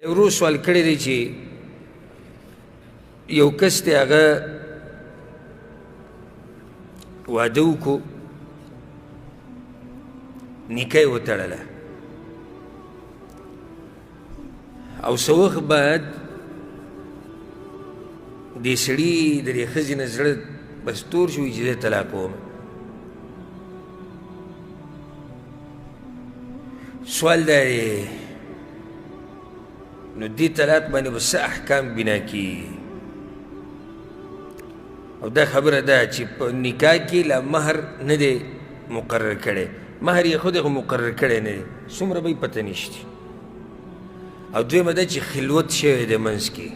ورو سوال کړی دی چې یو کس دی هغه واده وکړو نکاح یې وتړله او څه وخت بعد دې سړي د دې ښځې نه زړه بس تور شو چې زه طلاق وم سوال دا دی نو دې طلاق باندې به څه احکام بنا کیږي او دا خبره ده چې په نکاح کې لا مهر نه دی مقرر کړی مهر یې خود خو مقرر کړی نه دی څومره به یې پته نشته او دویمه ده چې خلوت شوی دی منځ کې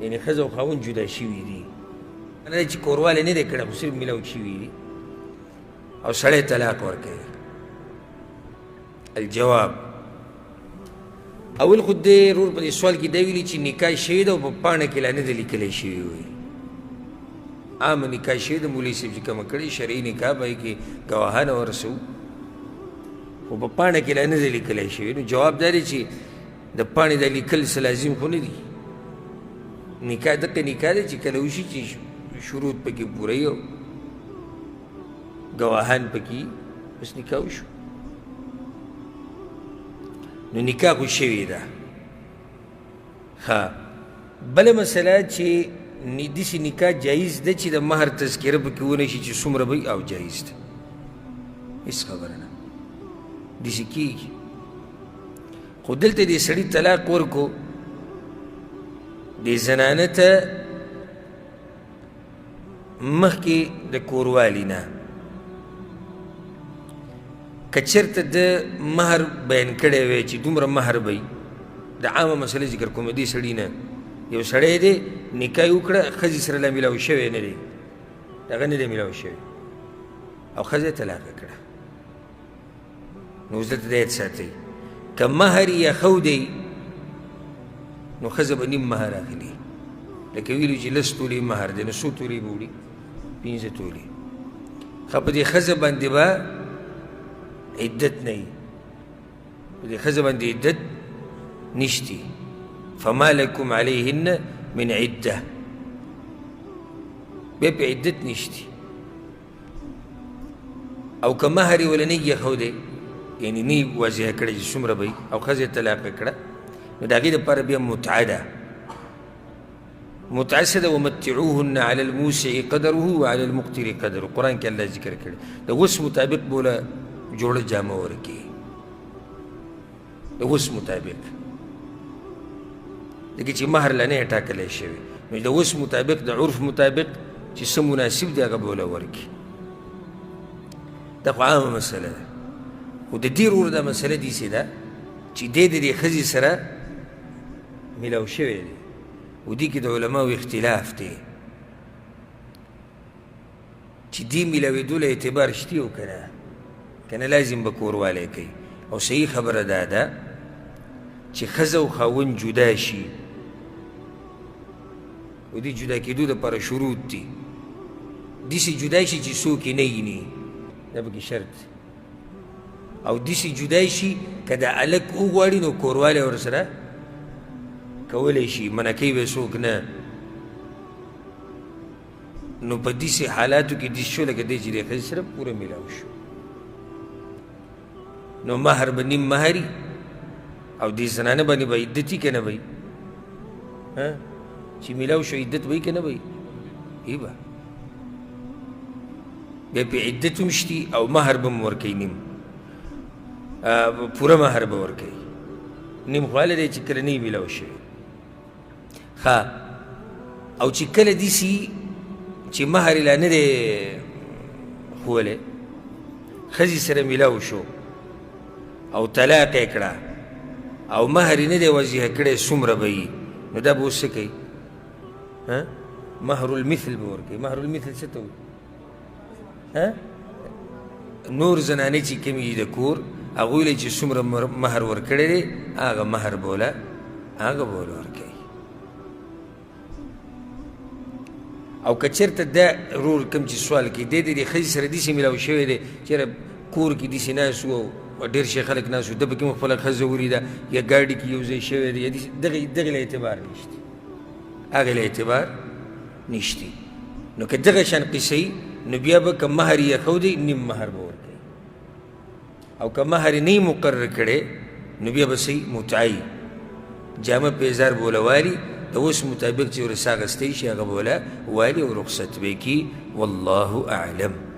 یعنې ښځه او خاوند جدا شوي دي نه دی چې کوروالی نه دی کړی خو صرف میلاو شوي دي او سړی طلاق ورکوي الجواب اول خو دې رور په دې سوال کې دا ویلي چې نکاح شوی ده او په پاڼه کې لا نه دی لیکلی شوي وي عام نکاح شوی ده مولوي صاحب چې کومه کړې شرعي نکاح به یې کې ګواهانه ورسوو خو په پاڼه کې لا نه دی لیکلی شوي نو جواب دا دی چې د پاڼې دا لیکل څه لازم خو نه دي نکاح دقه نکاح دی چې کله وشي چې شروط پکې پوره وي او ګواهان پکې بس نکاح وشو نو نکاح خو شوې ده ښه بله مسله چې داسې نکاح جایز ده چې د مهر تذکره پکې ونه شي چې څومره به او جایز ده هېڅ خبره نه داسې کېږي خو دلته دې سړي طلاق ورکو دې زنانه ته مخکې د کوروالي نه که چېرته د مهر بیان کړی وی چې دومره مهر به د عامه مسلې ذکر کوم دې سړي نه یو سړی دی نکاح یې وکړه ښځې سره لا میلاو شوی نه دی هغه نه دی میلاو شوی او ښځه یې طلاقه کړه نو اوس دلته دا یاد ساتئ که مهر یې ښودی نو ښځه به نیم مهر اخلي لکه ویلو چې لس تولې مهر دی نو څو تولې به وړي 15 تولې ښه په دې ښځه باندې به عدت نه وي په دې ښځه باندې عدت نشتی فما لکم علیهن من عده بیا پې عدت نشتی او که مهر یې وله نه یې ښودی یعنې نه یې واضحه کړی چې څومره به او ښځه یې طلاقه کړه نو د هغې دپاره بیا متعه ده متعه څه ده ومتعوهن علی الموسع قدره وعلى المقتر قدره قرآن کې الله ذکر کړی د وس مطابق بوله جوړه جامه ورکړي د وس مطابق لکه چې مهر لا نه یې ټاکلی شوی نو د وس مطابق د عرف مطابق چې څه مناسب دی هغه به وله ورکړي دا خو عامه مسله ده خو د دې ورور دا مسله داسې ده چې دی د دې ښځې سره میلاو شوی دی و دې کې د علماو اختلاف دی چې دې میلاوېدو له اعتبار شتي او که نه که نه لازم به کوروالی کوي او صحیح خبره دا ده چې ښځه او خاوند جدا شي و دې جدا کېدو دپاره شروط دي داسې جدا شي چې څوک یې نه ویني دا پکې شرط او داسې جدا شي که د هلک وغواړي نو کوروالی ورسره کولی شي منع کوي به څوک نه نو په داسې حالاتو کې داسې شو لکه دی چې د ښځې سره پوره میلاو شو نو مهر به نیم مهري او دې زنانه باندې به عدت وي که نه به چې میلاو شو عدت به وي که نه به وي ای به بیا پې عدت هم شتي او مهر به م ورکوي نیم پوره مهر به ورکوي نیم خو هله دی چې کله نه یې میلاو شوی ښه او چې کله داسې چې مهر یې لا نه دی ښولی ښځې سره میلاو شو او طلاق یې کړه او مهر یې نه دی وضیحه کړی څومره به وي نو دا به اوس څه کوي مهر المثل به ورکوي مهر المثل څه ته وایي نور زنانې چې کومې دي د کور هغوی له چې څومره مهر ورکړی دی هغه مهر به وله ورکوي او که چېرته دا رور کوم چې سوال کوي دی د دې ښځې سره داسې میلاو شوی دی چېرې کور کې داسې ناست و ډېر شي خلک ناست وو، ده پکې مو خپله ښځه ولیده یا ګاډي کې یو ځای شوی دی، دغې له اعتبار نشته، هغې له اعتبار نشته. نو که دغه شان قصه وي نو بیا به که مهر یې ښودی نیم مهر به ورکوي، او که مهر نه یې مقرر کړی نو بیا به صحیح متعه جامه پیزار به وله والي، د اوس مطابق چې ورسه اخیستی شي هغه به وله والي او رخصت به یې کي. والله اعلم.